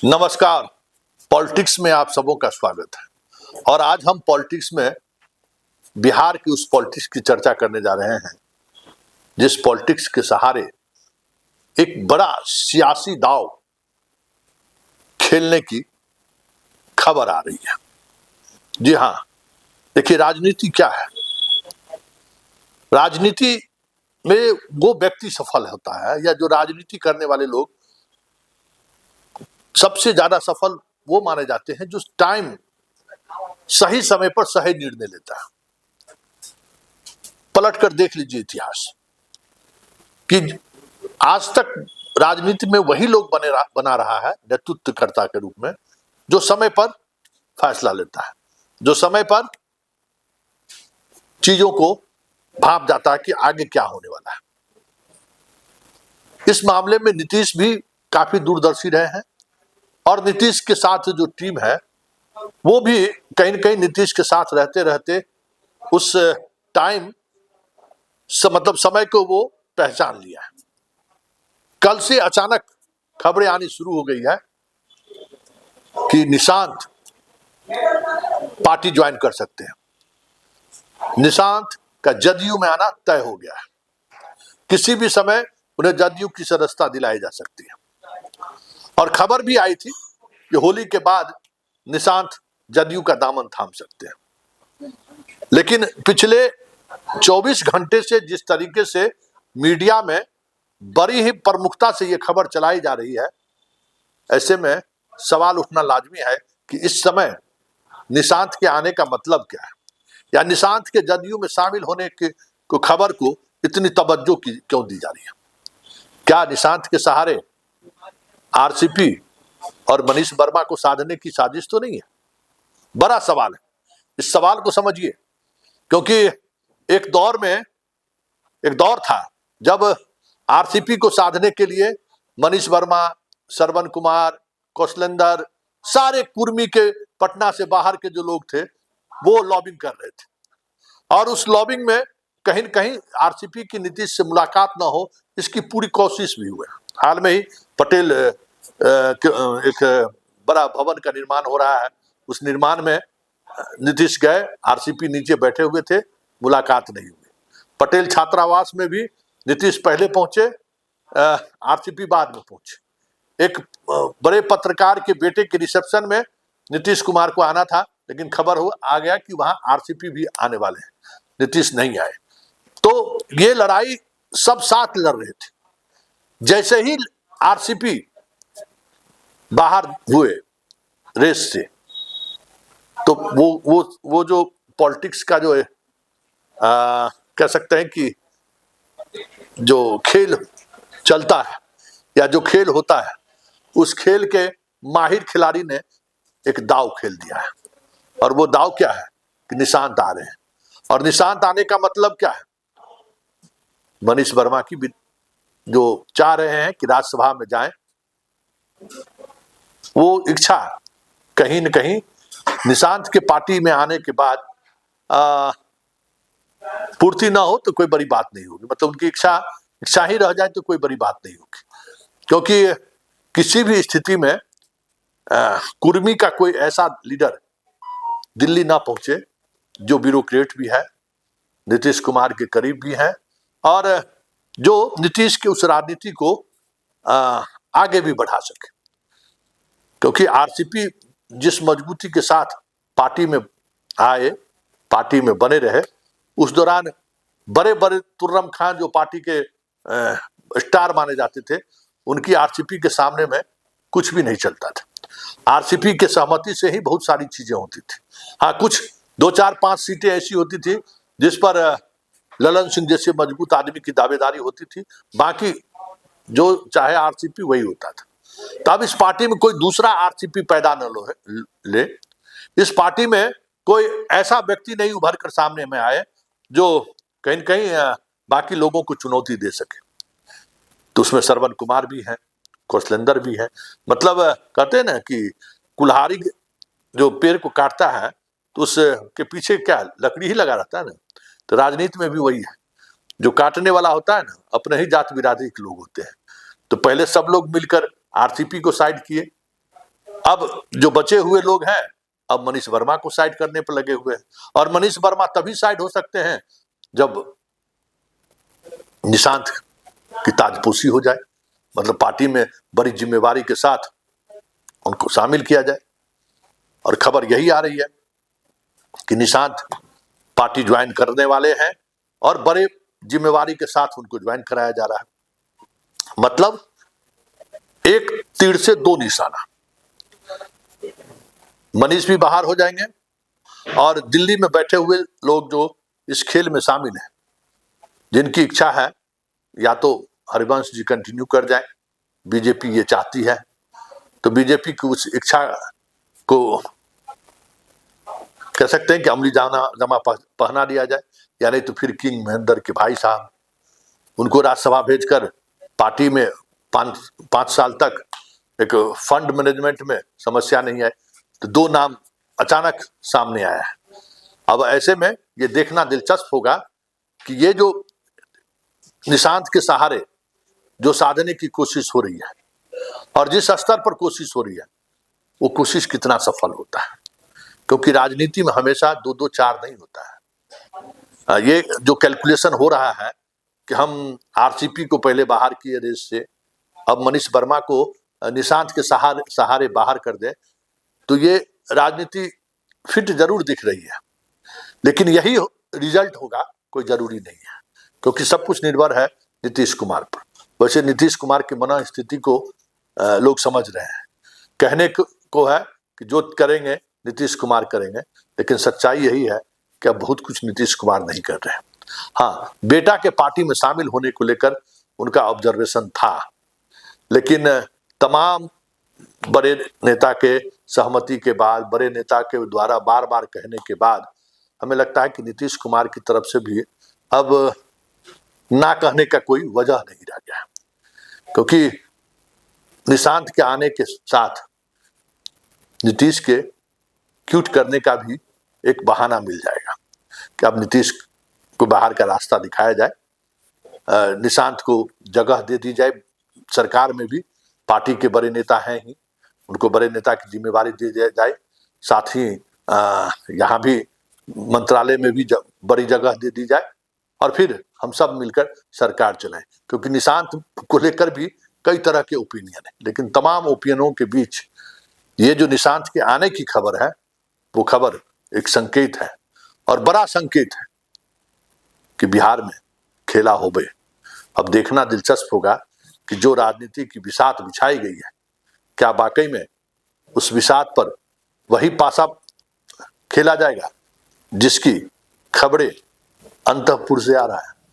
नमस्कार। पॉलिटिक्स में आप सबों का स्वागत है और आज हम पॉलिटिक्स में बिहार की उस पॉलिटिक्स की चर्चा करने जा रहे हैं जिस पॉलिटिक्स के सहारे एक बड़ा सियासी दांव खेलने की खबर आ रही है। जी हाँ, देखिए राजनीति क्या है। राजनीति में वो व्यक्ति सफल होता है या जो राजनीति करने वाले लोग सबसे ज्यादा सफल वो माने जाते हैं जो टाइम सही समय पर सही निर्णय लेता है। पलट कर देख लीजिए इतिहास कि आज तक राजनीति में वही लोग बना रहा है नेतृत्वकर्ता के रूप में जो समय पर फैसला लेता है, जो समय पर चीजों को भांप जाता है कि आगे क्या होने वाला है। इस मामले में नीतीश भी काफी दूरदर्शी रहे हैं और नीतीश के साथ जो टीम है वो भी कहीं न कहीं नीतीश के साथ रहते रहते उस टाइम मतलब समय को वो पहचान लिया है। कल से अचानक खबरें आनी शुरू हो गई है कि निशांत पार्टी ज्वाइन कर सकते हैं। निशांत का जदयू में आना तय हो गया है। किसी भी समय उन्हें जदयू की सदस्यता दिलाई जा सकती है और खबर भी आई थी कि होली के बाद निशांत जदयू का दामन थाम सकते हैं। लेकिन पिछले 24 घंटे से जिस तरीके से मीडिया में बड़ी ही प्रमुखता से ये खबर चलाई जा रही है, ऐसे में सवाल उठना लाजमी है कि इस समय निशांत के आने का मतलब क्या है या निशांत के जदयू में शामिल होने की खबर को इतनी तवज्जो क्यों दी जा रही है। क्या निशांत के सहारे आरसीपी और मनीष वर्मा को साधने की साजिश तो नहीं है? बड़ा सवाल है। इस सवाल को समझिए, क्योंकि एक दौर था जब आरसीपी को साधने के लिए मनीष वर्मा, श्रवण कुमार, कौशलेंद्र, सारे कुर्मी के पटना से बाहर के जो लोग थे वो लॉबिंग कर रहे थे और उस लॉबिंग में कहीं न कहीं आरसीपी की नीतीश से मुलाकात ना हो इसकी पूरी कोशिश भी हुई। हाल में ही पटेल एक बड़ा भवन का निर्माण हो रहा है, उस निर्माण में नीतीश गए, आरसीपी नीचे बैठे हुए थे, मुलाकात नहीं हुई। पटेल छात्रावास में भी नीतीश पहले पहुंचे, आरसीपी बाद में पहुंचे। एक बड़े पत्रकार के बेटे के रिसेप्शन में नीतीश कुमार को आना था, लेकिन खबर आ गया कि वहां आरसीपी भी आने वाले हैं, नीतीश नहीं आए। तो ये लड़ाई सब साथ लड़ रहे थे। जैसे ही आरसीपी बाहर हुए रेस से, तो वो जो पॉलिटिक्स का जो कह सकते हैं कि जो खेल चलता है या जो खेल होता है, उस खेल के माहिर खिलाड़ी ने एक दाव खेल दिया है। और वो दाव क्या है कि निशांत आ रहे हैं। और निशांत आने का मतलब क्या है? मनीष वर्मा की जो चाह रहे हैं कि राज्यसभा में जाएं, वो इच्छा कहीं न कहीं निशांत के पार्टी में आने के बाद पूर्ति ना हो तो कोई बड़ी बात नहीं होगी। मतलब उनकी इच्छा ही रह जाए तो कोई बड़ी बात नहीं होगी, क्योंकि किसी भी स्थिति में कुर्मी का कोई ऐसा लीडर दिल्ली ना पहुंचे जो ब्यूरोक्रेट भी है, नीतीश कुमार के करीब भी है और जो नीतीश की उस राजनीति को आगे भी बढ़ा सके। क्योंकि आरसीपी जिस मजबूती के साथ पार्टी में आए, पार्टी में बने रहे, उस दौरान बड़े बड़े तुर्रम खान जो पार्टी के स्टार माने जाते थे, उनकी आरसीपी के सामने में कुछ भी नहीं चलता था। आरसीपी के सहमति से ही बहुत सारी चीजें होती थी। हाँ, कुछ 2, 4, 5 सीटें ऐसी होती थी जिस पर ललन सिंह जैसे मजबूत आदमी की दावेदारी होती थी, बाकी जो चाहे आरसीपी वही होता था। तब इस पार्टी में कोई दूसरा आरसीपी पैदा न ले, इस पार्टी में कोई ऐसा व्यक्ति नहीं उभर कर सामने में आए जो कहीं न कहीं बाकी लोगों को चुनौती दे सके। तो उसमें श्रवण कुमार भी है, कौशलेंद्र भी है। मतलब कहते हैं ना कि कुल्हाड़ी जो पेड़ को काटता है तो उसके पीछे क्या लकड़ी ही लगा रहता है ना। तो राजनीति में भी वही है, जो काटने वाला होता है ना, अपने ही जात बिरादरी के लोग होते हैं। तो पहले सब लोग मिलकर आरसीपी को साइड किए, अब जो बचे हुए लोग हैं अब मनीष वर्मा को साइड करने पर लगे हुए हैं, और मनीष वर्मा तभी साइड हो सकते हैं जब निशांत की ताजपोशी हो जाए, मतलब पार्टी में बड़ी जिम्मेवारी के साथ उनको शामिल किया जाए। और खबर यही आ रही है कि निशांत पार्टी ज्वाइन करने वाले हैं और बड़े जिम्मेवारी के साथ उनको ज्वाइन कराया जा रहा है। मतलब एक तीर से दो निशाना, मनीष भी बाहर हो जाएंगे और दिल्ली में बैठे हुए लोग जो इस खेल में शामिल हैं, जिनकी इच्छा है या तो हरिवंश जी कंटिन्यू कर जाए, बीजेपी ये चाहती है तो बीजेपी की उस इच्छा को कह सकते हैं कि अमली जमा पहना दिया जाए, या नहीं तो फिर किंग महेंद्र के भाई साहब उनको राज्यसभा भेजकर पार्टी में 5 साल तक एक फंड मैनेजमेंट में समस्या नहीं है। तो दो नाम अचानक सामने आया है। अब ऐसे में ये देखना दिलचस्प होगा कि ये जो निशांत के सहारे जो साधने की कोशिश हो रही है और जिस स्तर पर कोशिश हो रही है वो कोशिश कितना सफल होता है, क्योंकि राजनीति में हमेशा 2-2 4 नहीं होता है। ये जो कैलकुलेशन हो रहा है कि हम आरसीपी को पहले बाहर किए रेस से, अब मनीष वर्मा को निशांत के सहारे बाहर कर दे, तो ये राजनीति फिट जरूर दिख रही है, लेकिन यही रिजल्ट होगा कोई जरूरी नहीं है, क्योंकि सब कुछ निर्भर है नीतीश कुमार पर। वैसे नीतीश कुमार की मन स्थिति को लोग समझ रहे हैं। कहने को है कि जो करेंगे नीतीश कुमार करेंगे, लेकिन सच्चाई यही है कि अब बहुत कुछ नीतीश कुमार नहीं कर रहे हैं। हाँ, बेटा के पार्टी में शामिल होने को लेकर उनका ऑब्जर्वेशन था, लेकिन तमाम बड़े नेता के सहमति के बाद, बड़े नेता के द्वारा बार बार कहने के बाद हमें लगता है कि नीतीश कुमार की तरफ से भी अब ना कहने का कोई वजह नहीं रह गया, क्योंकि निशांत के आने के साथ नीतीश के क्यूट करने का भी एक बहाना मिल जाएगा कि अब नीतीश को बाहर का रास्ता दिखाया जाए, निशांत को जगह दे दी जाए सरकार में भी। पार्टी के बड़े नेता हैं ही, उनको बड़े नेता की जिम्मेवारी दी जाए, साथ ही यहाँ भी मंत्रालय में भी बड़ी जगह दे दी जाए और फिर हम सब मिलकर सरकार चलाएं। क्योंकि निशांत को लेकर भी कई तरह के ओपिनियन है, लेकिन तमाम ओपिनियनों के बीच ये जो निशांत के आने की खबर है वो खबर एक संकेत है, और बड़ा संकेत है कि बिहार में खेला होबे। अब देखना दिलचस्प होगा कि जो राजनीति की बिसात बिछाई गई है, क्या वाकई में उस बिसात पर वही पासा खेला जाएगा जिसकी खबरें अंतःपुर से आ रहा है।